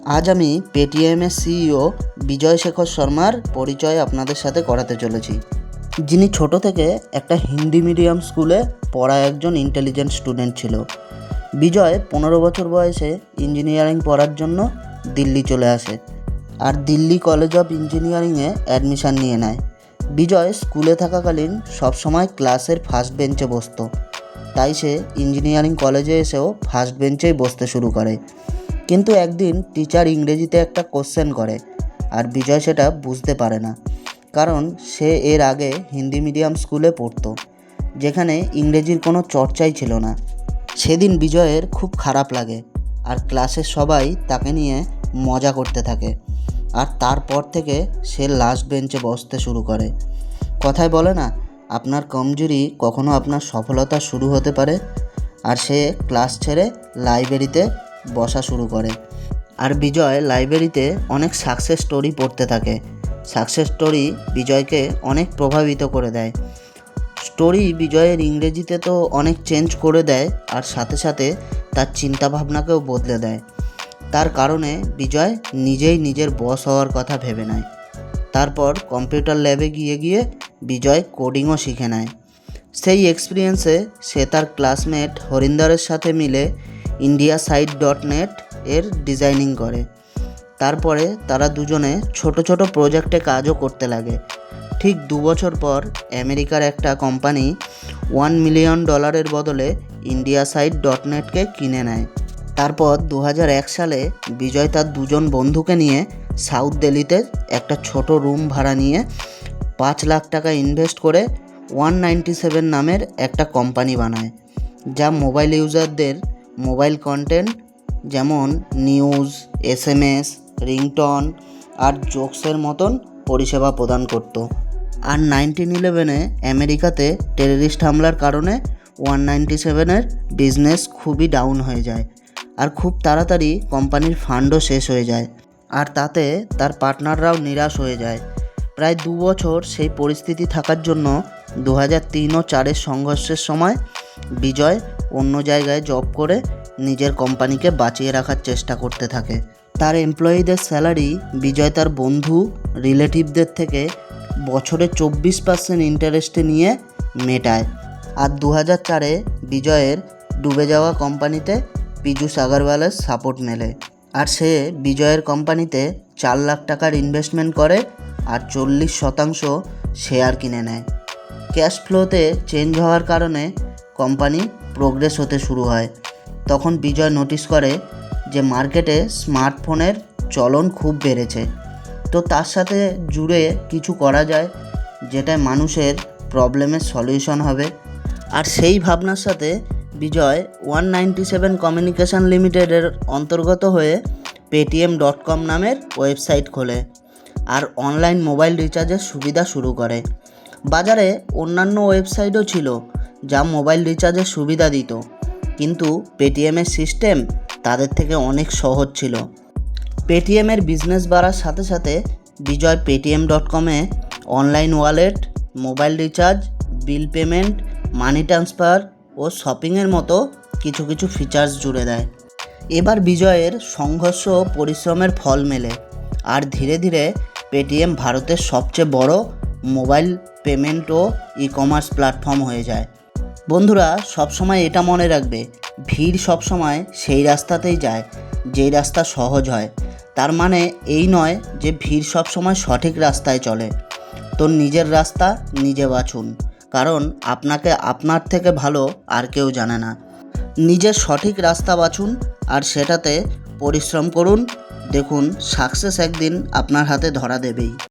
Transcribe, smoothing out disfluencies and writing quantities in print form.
আজ আমি পেটিএমের সিইও বিজয় শেখর শর্মার পরিচয় আপনাদের সাথে করাতে চলেছি, যিনি ছোট থেকে একটা হিন্দি মিডিয়াম স্কুলে পড়া একজন ইন্টেলিজেন্ট স্টুডেন্ট ছিল। বিজয় 15 বছর বয়সে ইঞ্জিনিয়ারিং পড়ার জন্য দিল্লি চলে আসে আর দিল্লি কলেজ অফ ইঞ্জিনিয়ারিংয়ে অ্যাডমিশান নিয়ে নেয়। বিজয় স্কুলে থাকাকালীন সবসময় ক্লাসের ফার্স্ট বেঞ্চে বসতো, তাই সে ইঞ্জিনিয়ারিং কলেজে এসেও ফার্স্ট বেঞ্চেই বসতে শুরু করে। কিন্তু একদিন টিচার ইংরেজিতে একটা কোশ্চেন করে আর বিজয় সেটা বুঝতে পারে না, কারণ সে এর আগে হিন্দি মিডিয়াম স্কুলে পড়তো, যেখানে ইংরেজির কোনো চর্চাই ছিল না। সেদিন বিজয়ের খুব খারাপ লাগে আর ক্লাসের সবাই তাকে নিয়ে মজা করতে থাকে। আর তারপর থেকে সে লাস্ট বেঞ্চে বসতে শুরু করে। কথায় বলে না, আপনার কমজোরি কখনো আপনার সফলতা শুরু হতে পারে। আর সে ক্লাস ছেড়ে লাইব্রেরিতে বসা শুরু করে। আর বিজয় লাইব্রেরিতে অনেক সাকসেস স্টোরি পড়তে থাকে। সাকসেস স্টোরি বিজয়কে অনেক প্রভাবিত করে দেয়। স্টোরি বিজয়ের ইংরেজিতে তো অনেক চেঞ্জ করে দেয়, আর সাথে সাথে তার চিন্তাভাবনাকেও বদলে দেয়। তার কারণে বিজয় নিজেই নিজের বস হওয়ার কথা ভেবে নেয়। তারপর কম্পিউটার ল্যাবে গিয়ে বিজয় কোডিংও শিখে নেয়। সেই এক্সপিরিয়েন্সে সে তার ক্লাসমেট হরিন্দরের সাথে মিলে indiasite.net এর ডিজাইনিং করে। তারপরে তারা দুজনে ছোট ছোট প্রজেক্টে কাজও করতে লাগে। ঠিক 2 বছর পর আমেরিকার একটা কোম্পানি $1 মিলিয়ন বদলে indiasite.netকে কিনে নেয়। তারপর 2001 সালে বিজয় তার দুজন বন্ধুকে নিয়ে সাউথ দিল্লিতে একটা ছোট রুম ভাড়া নিয়ে 5 লাখ টাকা ইনভেস্ট করে 197 নামের একটা কোম্পানি বানায়, যা মোবাইল ইউজারদের মোবাইল কন্টেন্ট যেমন নিউজ, SMS, রিংটন আর জোকসের মতন পরিষেবা প্রদান করত। আর 9/11-এ আমেরিকাতে টেররিস্ট হামলার কারণে 197-এর বিজনেস খুবই ডাউন হয়ে যায়, আর খুব তাড়াতাড়ি কোম্পানির ফান্ডও শেষ হয়ে যায়। আর তাতে তার পার্টনাররাও নিরাশ হয়ে যায়। প্রায় 2 বছর সেই পরিস্থিতি থাকার জন্য 2003 ও 2004-এর সংঘর্ষের সময় বিজয় অন্য জায়গায় জব করে নিজের কোম্পানিকে বাঁচিয়ে রাখার চেষ্টা করতে থাকে। তার এমপ্লয়িদের স্যালারি বিজয় তার বন্ধু রিলেটিভদের থেকে বছরে 24% ইন্টারেস্টে নিয়ে মেটায়। আর 2004-এ বিজয়ের ডুবে যাওয়া কোম্পানিতে পীযূষ আগরওয়ালের সাপোর্ট মেলে, আর সে বিজয়ের কোম্পানিতে 4 লাখ টাকার ইনভেস্টমেন্ট করে আর 40% শেয়ার কিনে নেয়। ক্যাশ ফ্লোতে চেঞ্জ হওয়ার কারণে কোম্পানি প্রোগ্রেস হতে শুরু হয়। তখন বিজয় নোটিস করে যে মার্কেটে স্মার্টফোনের চলন খুব বেড়েছে, তো তার সাথে জুড়ে কিছু করা যায় যেটায় মানুষের প্রবলেমের সলিউশন হবে। আর সেই ভাবনার সাথে বিজয় 197 কমিউনিকেশন লিমিটেডের অন্তর্গত হয়ে paytm.com নামের ওয়েবসাইট খোলে আর অনলাইন মোবাইল রিচার্জের সুবিধা শুরু করে। বাজারে অন্যান্য ওয়েবসাইটও ছিল যা মোবাইল রিচার্জের সুবিধা দিত, কিন্তু পেটিএমের সিস্টেম তাদের থেকে অনেক সহজ ছিল। পেটিএমের বিজনেস বাড়ার সাথে সাথে বিজয় paytm.com-এ online wallet, mobile recharge, bill payment, money transfer ও শপিংয়ের মতো কিছু ফিচার্স জুড়ে দেয়। এবার বিজয়ের সংঘর্ষ ও পরিশ্রমের ফল মেলে, আর ধীরে ধীরে পেটিএম ভারতের সবচেয়ে বড় মোবাইল পেমেন্ট ও ই-কমার্স প্ল্যাটফর্ম হয়ে যায়। বন্ধুরা, সবসময় এটা মনে রাখবে, ভিড় সবসময় সেই রাস্তাতেই যায় যেই রাস্তা সহজ হয়। তার মানে এই নয় যে ভিড় সবসময় সঠিক রাস্তায় চলে। তো নিজের রাস্তা নিজে বাছুন, কারণ আপনাকে আপনার থেকে ভালো আর কেউ জানে না। নিজের সঠিক রাস্তা বাছুন আর সেটাতে পরিশ্রম করুন। দেখুন, সাকসেস একদিন আপনার হাতে ধরা দেবেই।